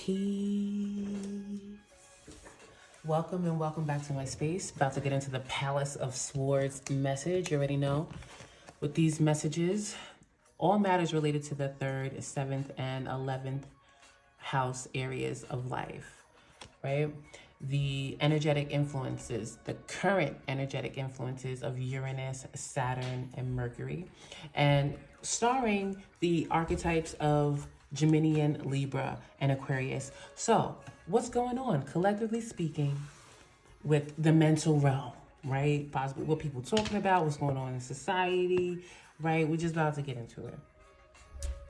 Peace. Welcome and welcome back to my space. About to get into the Palace of Swords message. You already know. With these messages, all matters related to the 3rd, 7th, and 11th house areas of life, right? The energetic influences, the current energetic influences of Uranus, Saturn, and Mercury, and starring the archetypes of Gemini, Libra, and Aquarius. So, what's going on, collectively speaking, with the mental realm, right? Possibly what people talking about, what's going on in society, right? We're just about to get into it.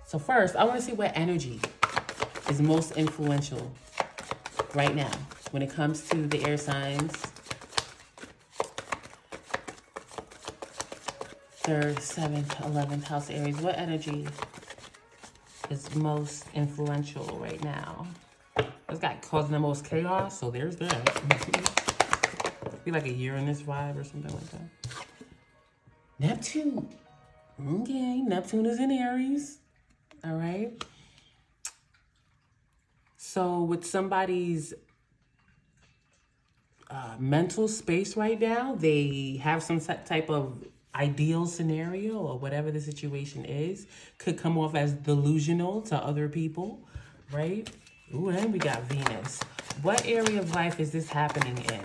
So first, I want to see what energy is most influential right now when it comes to the air signs. 3rd, 7th, 11th house areas. What energy is most influential right now? This guy causing the most chaos, so there's that. Be like a Uranus vibe or something like that. Neptune. Okay, Neptune is in Aries. All right. So with somebody's mental space right now, they have some type of ideal scenario or whatever the situation is, could come off as delusional to other people, right? Ooh, and we got Venus. What area of life is this happening in?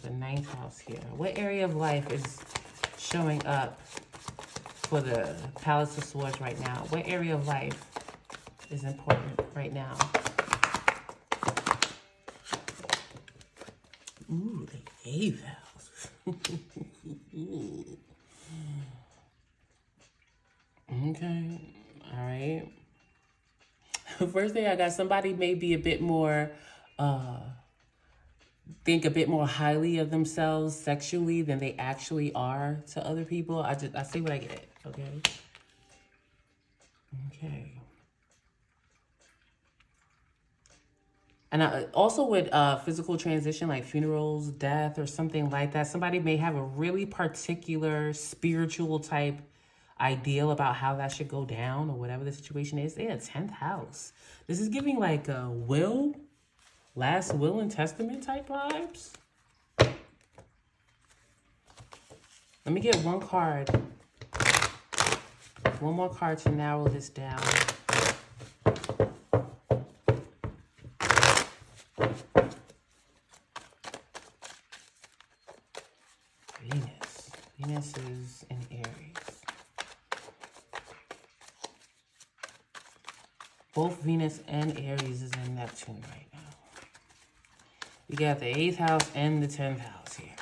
The 9th house here. What area of life is showing up for the Palace of Swords right now? What area of life is important right now? Ooh, the 8th house. Okay, all right. First thing I got, somebody may be a bit more, think a bit more highly of themselves sexually than they actually are to other people. I see what I get, okay? Okay. And also with physical transition, like funerals, death, or something like that, somebody may have a really particular spiritual type ideal about how that should go down or whatever the situation is. Yeah, 10th house. This is giving like a last will and testament type vibes. Let me get one card. One more card to narrow this down. Venus. Venus is in Aries. Both Venus and Aries is in Neptune right now. We got the 8th house and the 10th house here.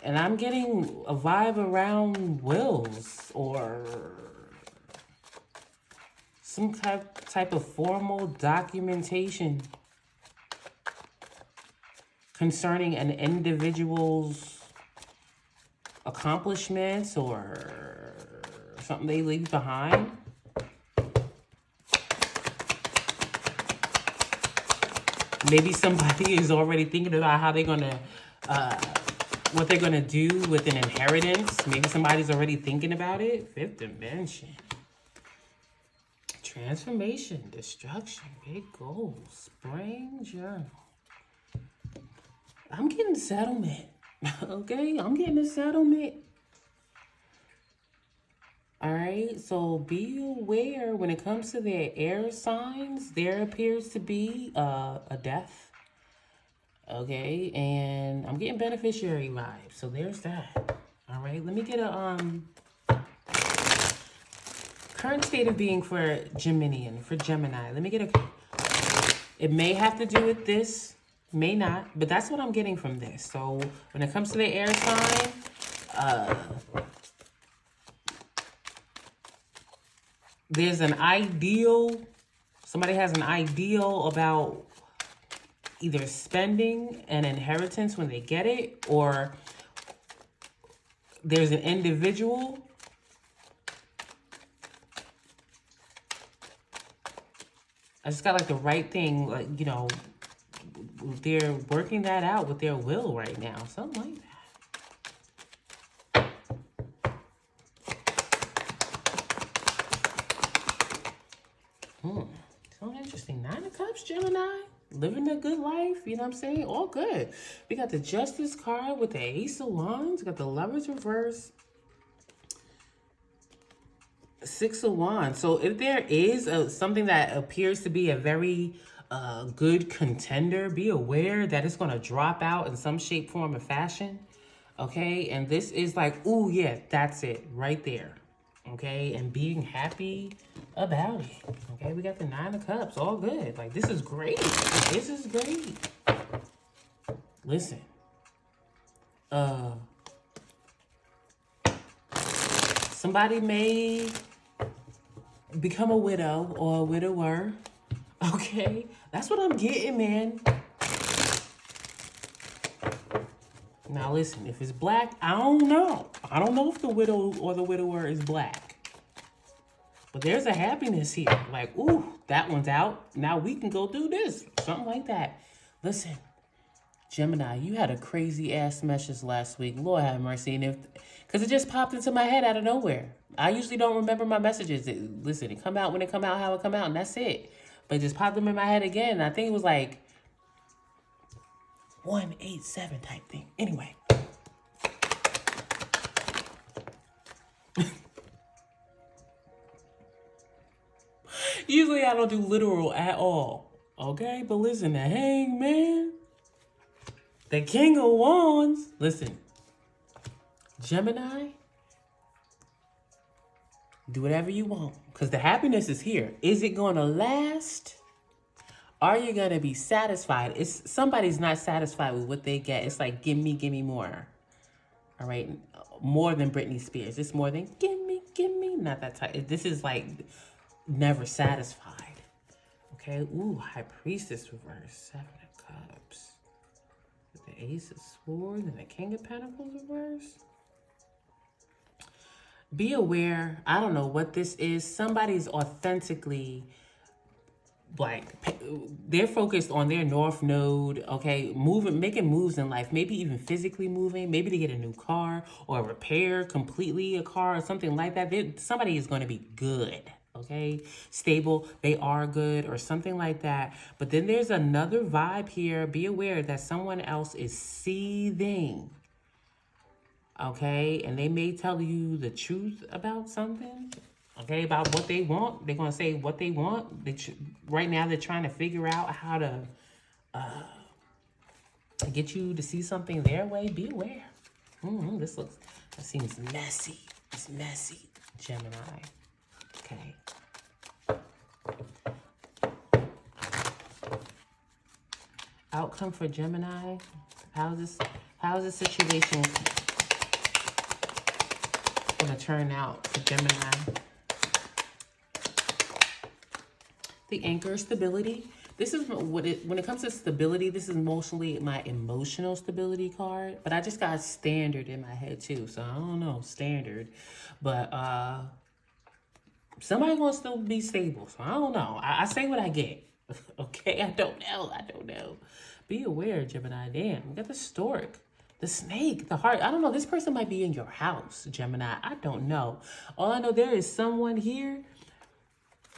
And I'm getting a vibe around wills or some type of formal documentation concerning an individual's accomplishments or something they leave behind. Maybe somebody is already thinking about how they're gonna, what they're gonna do with an inheritance. Maybe somebody's already thinking about it. 5th dimension. Transformation, destruction, big goals, spring journal. I'm getting settlement, okay? I'm getting a settlement. All right, so be aware when it comes to their air signs, there appears to be a death, okay? And I'm getting beneficiary vibes, so there's that. All right, let me get a current state of being for Gemini. Let me get a, it may have to do with this, may not, but that's what I'm getting from this. So when it comes to the air sign, there's an ideal, somebody has an ideal about either spending an inheritance when they get it, or there's an individual I just got like the right thing, like, you know, they're working that out with their will right now, something like that. So interesting. 9 of Cups, Gemini. Living a good life, you know what I'm saying? All good. We got the Justice card with the Ace of Wands. We got the Lovers reverse. 6 of Wands. So if there is something that appears to be a very good contender, be aware that it's going to drop out in some shape, form, or fashion. Okay? And this is like, ooh, yeah, that's it right there. Okay? And being happy about it. Okay? We got the 9 of Cups. All good. Like, this is great. This is great. Listen. Somebody may become a widow or a widower. Okay? That's what I'm getting, man. Now listen, if it's black, I don't know. I don't know if the widow or the widower is black. But there's a happiness here. Like, ooh, that one's out. Now we can go do this. Something like that. Listen, Gemini, you had a crazy ass message last week. Lord have mercy. And because it just popped into my head out of nowhere. I usually don't remember my messages. Listen, it come out when it come out, how it come out, and that's it. But it just popped them in my head again. And I think it was like 187 type thing. Anyway. Usually I don't do literal at all. Okay? But listen, the Hangman, the King of Wands. Listen, Gemini, do whatever you want. Because the happiness is here. Is it going to last? Are you going to be satisfied? Somebody's not satisfied with what they get. It's like, give me more. All right? More than Britney Spears. It's more than, give me. Not that type. This is like never satisfied. Okay? Ooh, High Priestess reverse. 7 of Cups. With the Ace of Swords and the King of Pentacles reverse. Be aware. I don't know what this is. Somebody's authentically, like, they're focused on their north node, okay, making moves in life, maybe even physically moving, maybe to get a new car or repair completely a car or something like that. Somebody is going to be good, okay, stable, they are good or something like that. But then there's another vibe here. Be aware that someone else is seething, okay, and they may tell you the truth about something. Okay, about what they want. They're going to say what they want. Right now, they're trying to figure out how to get you to see something their way. Be aware. That seems messy. It's messy, Gemini. Okay. Outcome for Gemini. How's this situation going to turn out for Gemini? The Anchor, stability. This is when it comes to stability, this is mostly my emotional stability card. But I just got standard in my head too. So I don't know, standard. But somebody gonna still be stable. So I don't know. I say what I get. Okay, I don't know. Be aware, Gemini. Damn, we got the stork, the snake, the heart. I don't know. This person might be in your house, Gemini. I don't know. All I know, there is someone here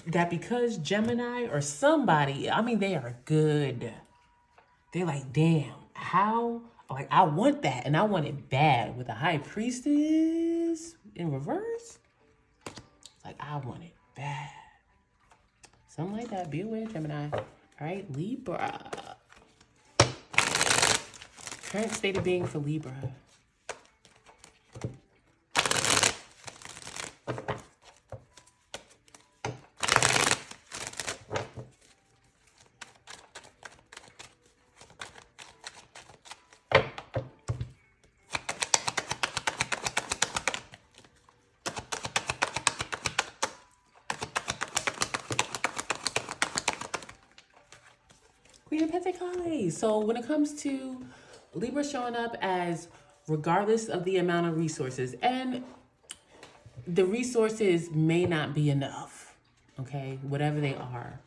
that because Gemini or somebody, I mean, they are good. They're like, damn, how? Like, I want that, and I want it bad. With the High Priestess in reverse, like, I want it bad. Something like that. Be aware, Gemini. All right, Libra. Current state of being for Libra. Queen of Pentacles. So when it comes to Libra showing up as regardless of the amount of resources, and the resources may not be enough, okay, whatever they are,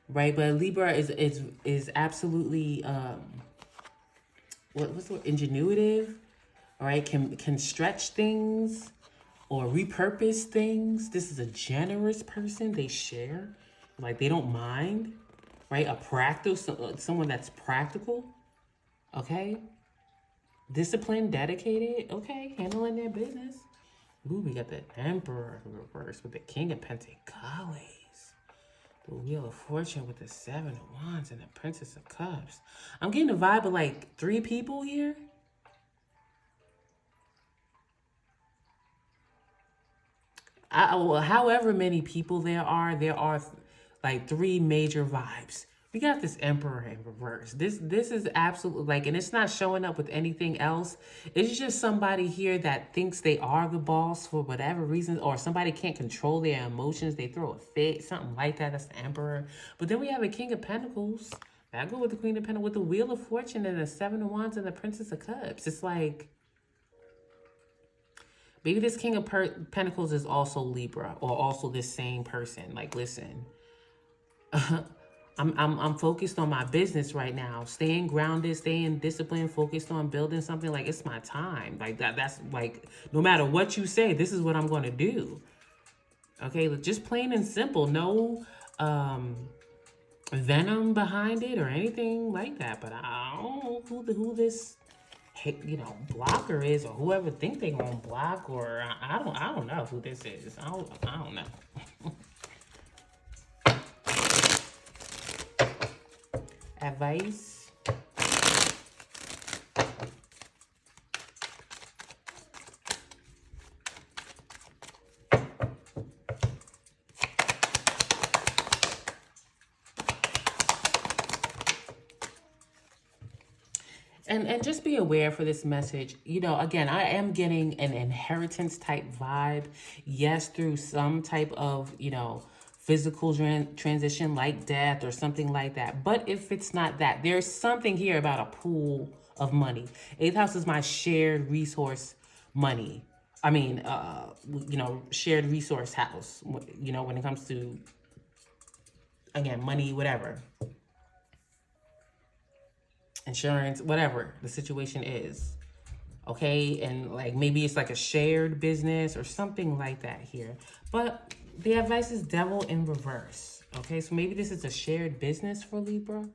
right? But Libra is absolutely what's the word? Ingenuitive, all right? Can stretch things or repurpose things. This is a generous person. They share. Like, they don't mind, right? Someone that's practical, okay? Disciplined, dedicated, okay? Handling their business. Ooh, we got the Emperor reverse with the King of Pentacles. The Wheel of Fortune with the Seven of Wands and the Princess of Cups. I'm getting the vibe of like 3 people here. However many people there are like 3 major vibes. We got this Emperor in reverse. This is absolutely like, and it's not showing up with anything else. It's just somebody here that thinks they are the boss for whatever reason, or somebody can't control their emotions. They throw a fit, something like that. That's the Emperor. But then we have a King of Pentacles. I go with the Queen of Pentacles with the Wheel of Fortune and the Seven of Wands and the Princess of Cups. It's like, maybe this King of Pentacles is also Libra, or also this same person. Like, listen, I'm focused on my business right now, staying grounded, staying disciplined, focused on building something. Like, it's my time. Like that's like, no matter what you say, this is what I'm going to do. Okay, just plain and simple. No venom behind it or anything like that. But I don't know who this, blocker is, or whoever think they gonna block, or I don't know who this is. I don't know. Advice. And just be aware for this message. Again, I am getting an inheritance type vibe. Yes, through some type of, physical transition like death or something like that. But if it's not that, there's something here about a pool of money. 8th house is my shared resource money. I mean, shared resource house, when it comes to, again, money, whatever. Insurance, whatever the situation is. Okay, and like maybe it's like a shared business or something like that here. But the advice is Devil in reverse. Okay, so maybe this is a shared business for Libra.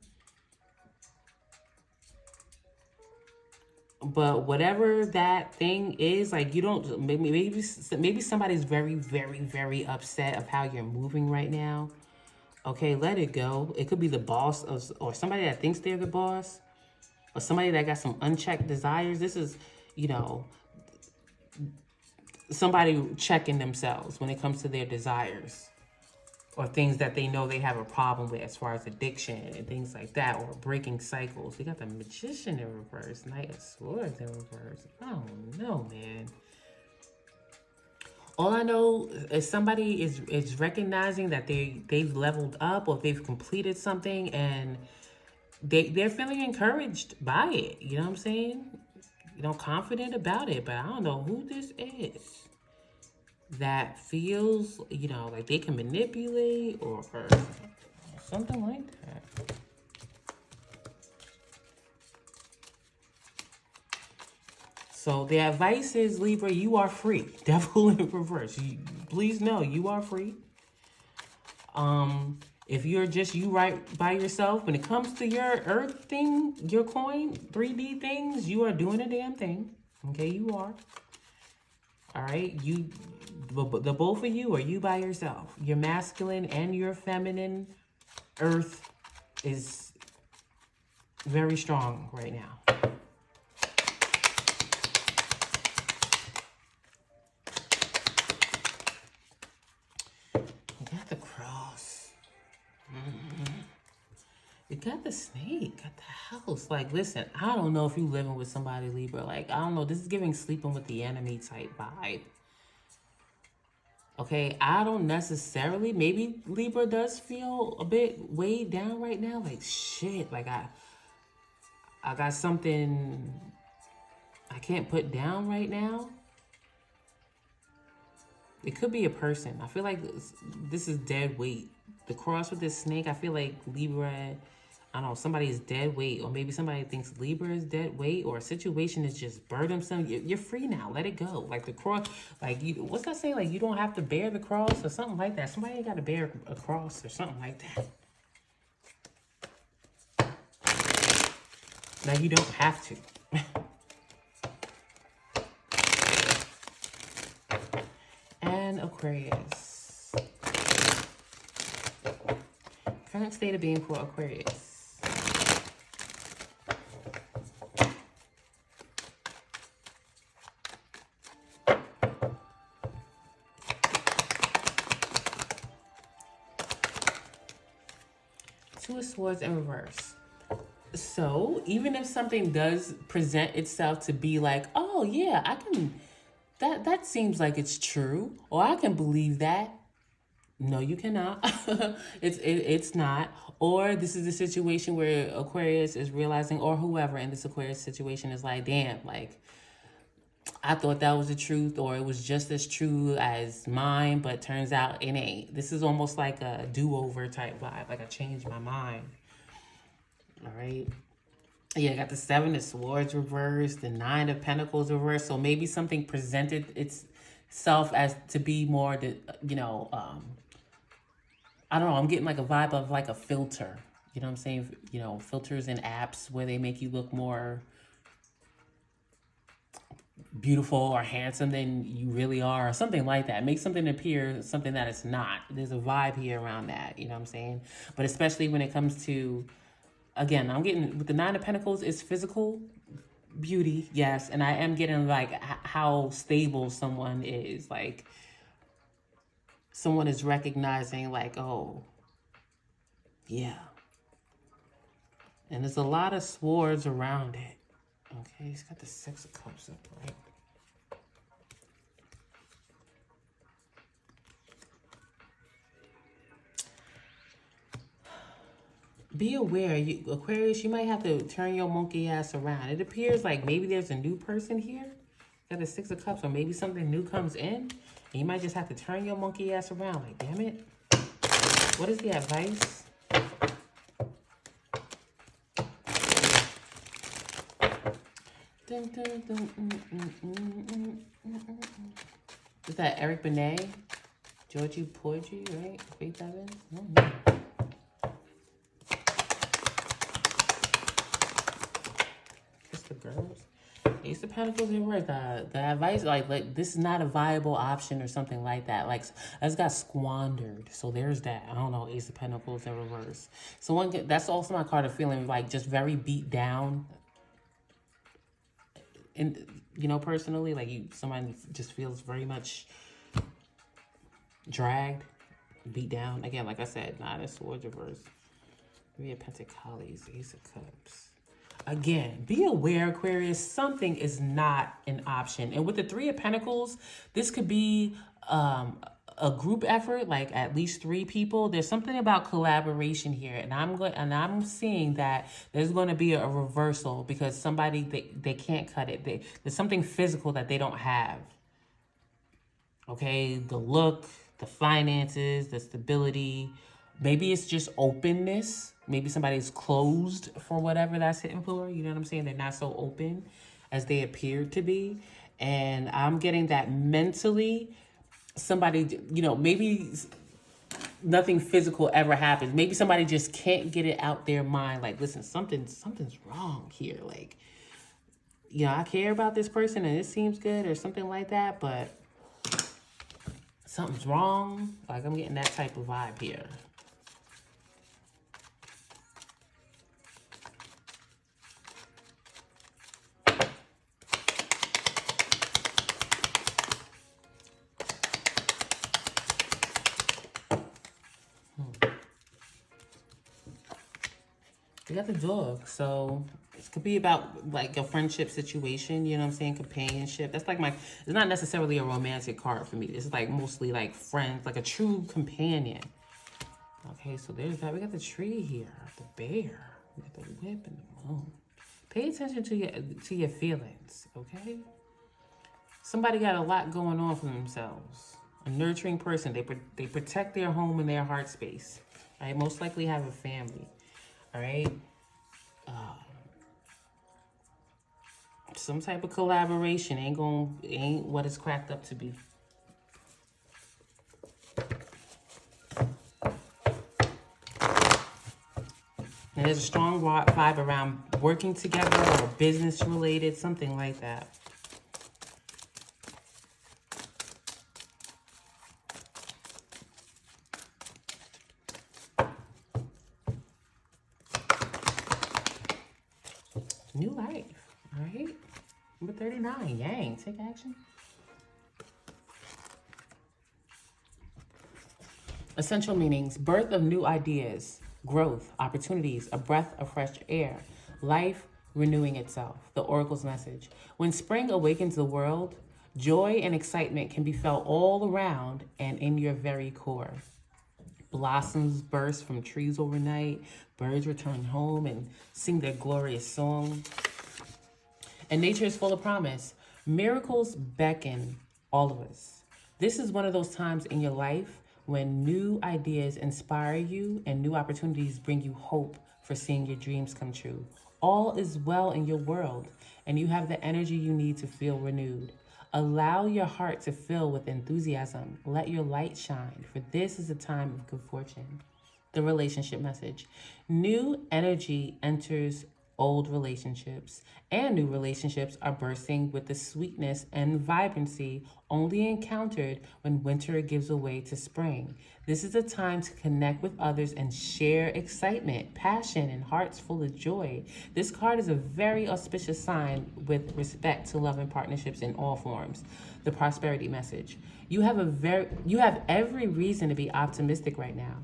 But whatever that thing is, like, you don't, maybe somebody's very, very, very upset of how you're moving right now. Okay, let it go. It could be the boss or somebody that thinks they're the boss, or somebody that got some unchecked desires. This is, somebody checking themselves when it comes to their desires, or things that they know they have a problem with as far as addiction and things like that, or breaking cycles. We got the Magician in reverse, Knight of Swords in reverse. I don't know, man. All I know is somebody is recognizing that they've leveled up, or they've completed something, and they're feeling encouraged by it. You know what I'm saying? Confident about it. But I don't know who this is that feels, like they can manipulate or something like that. So the advice is, Libra, you are free. Devil in reverse. Please know you are free. If you're just you right by yourself, when it comes to your earth thing, your coin, 3D things, you are doing a damn thing. Okay, you are. All right, the both of you, are you by yourself? Your masculine and your feminine earth is very strong right now. You got the cross. You got the snake, got the house. Like, listen, I don't know if you living with somebody, Libra. Like, I don't know. This is giving sleeping with the enemy type vibe. Okay, I don't necessarily, maybe Libra does feel a bit weighed down right now. Like, shit, like I got something I can't put down right now. It could be a person. I feel like this is dead weight. The cross with this snake, I feel like Libra, I don't know, somebody is dead weight, or maybe somebody thinks Libra is dead weight, or a situation is just burdensome. You're free now. Let it go. Like the cross, like you, what's that saying? Like you don't have to bear the cross or something like that. Somebody got to bear a cross or something like that. Now you don't have to. And Aquarius. Current state of being for Aquarius. Two of Swords in reverse. So even if something does present itself to be like, oh yeah, I can, that seems like it's true, or I can believe that. No, you cannot. It's not. Or this is a situation where Aquarius is realizing, or whoever in this Aquarius situation is like, damn, like I thought that was the truth, or it was just as true as mine, but turns out it ain't. This is almost like a do-over type vibe, like I changed my mind. All right. Yeah, I got the Seven of Swords reversed, the Nine of Pentacles reversed. So maybe something presented itself as to be more, you know, I don't know. I'm getting like a vibe of like a filter. You know what I'm saying? You know, filters and apps where they make you look more beautiful or handsome than you really are, or something like that. Make something appear something that it's not. There's a vibe here around that. You know what I'm saying? But especially when it comes to, again, I'm getting with the Nine of Pentacles, it's physical beauty, yes, and I am getting like how stable someone is. Like someone is recognizing like, oh, yeah. And there's a lot of swords around it. Okay, he's got the Six of Cups up, right? Be aware, Aquarius, you might have to turn your monkey ass around. It appears like maybe there's a new person here. Got the Six of Cups, or maybe something new comes in, and you might just have to turn your monkey ass around. Like, damn it. What is the advice? Is that Eric Benet? Georgie Porgy, right? Faith Evans? No. Kiss the girls. Ace of Pentacles in reverse. The advice, like this is not a viable option or something like that. Like, I just got squandered. So there's that. I don't know. Ace of Pentacles in reverse. So that's also my card of feeling like just very beat down. And you know, personally, like somebody just feels very much dragged, beat down. Again, like I said, Nine of Swords reverse. Three of Pentacles, Ace of Cups. Again, be aware, Aquarius, something is not an option. And with the Three of Pentacles, this could be a group effort, like at least 3 people. There's something about collaboration here, and I'm seeing that there's going to be a reversal because somebody they can't cut it. There's something physical that they don't have. Okay, the look, the finances, the stability. Maybe it's just openness. Maybe somebody's closed for whatever that's hitting for. You know what I'm saying? They're not so open as they appear to be. And I'm getting that mentally, somebody, you know, maybe nothing physical ever happens. Maybe somebody just can't get it out their mind. Like, listen, something's wrong here. Like, you know, I care about this person and it seems good or something like that, but something's wrong. Like, I'm getting that type of vibe here. We got the dog, so it could be about like a friendship situation, you know what I'm saying? Companionship. That's like it's not necessarily a romantic card for me. This is like mostly like friends, like a true companion. Okay, so there's that. We got the tree here, the bear. We got the whip and the moon. Pay attention to your feelings, okay? Somebody got a lot going on for themselves. A nurturing person. They protect their home and their heart space. Right? Most likely have a family. all right? Some type of collaboration ain't what it's cracked up to be. And there's a strong vibe around working together or business related, something like that. New life, all right? Number 39, Yang, take action. Essential meanings: birth of new ideas, growth, opportunities, a breath of fresh air, life renewing itself. The Oracle's message: when spring awakens the world, joy and excitement can be felt all around and in your very core. Blossoms burst from trees overnight, birds return home and sing their glorious song. And nature is full of promise. Miracles beckon all of us. This is one of those times in your life when new ideas inspire you and new opportunities bring you hope for seeing your dreams come true. All is well in your world, and you have the energy you need to feel renewed. Allow your heart to fill with enthusiasm. Let your light shine, for this is a time of good fortune. The relationship message: new energy enters old relationships, and new relationships are bursting with the sweetness and vibrancy only encountered when winter gives way to spring. This is a time to connect with others and share excitement, passion, and hearts full of joy. This card is a very auspicious sign with respect to love and partnerships in all forms. The prosperity message: you have every reason to be optimistic right now,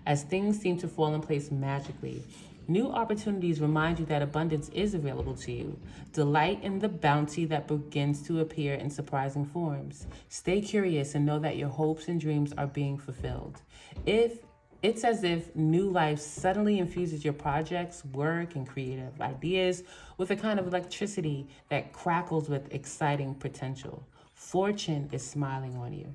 as things seem to fall in place magically. New opportunities remind you that abundance is available to you. Delight in the bounty that begins to appear in surprising forms. Stay curious and know that your hopes and dreams are being fulfilled. It's as if new life suddenly infuses your projects, work, and creative ideas with a kind of electricity that crackles with exciting potential. Fortune is smiling on you.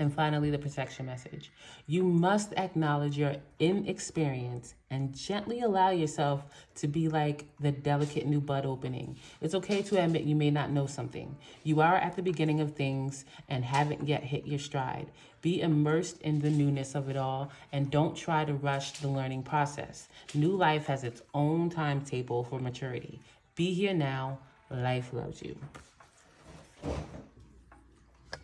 And finally, the protection message: you must acknowledge your inexperience and gently allow yourself to be like the delicate new bud opening. It's okay to admit you may not know something. You are at the beginning of things and haven't yet hit your stride. Be immersed in the newness of it all and don't try to rush the learning process. New life has its own timetable for maturity. Be here now. Life loves you.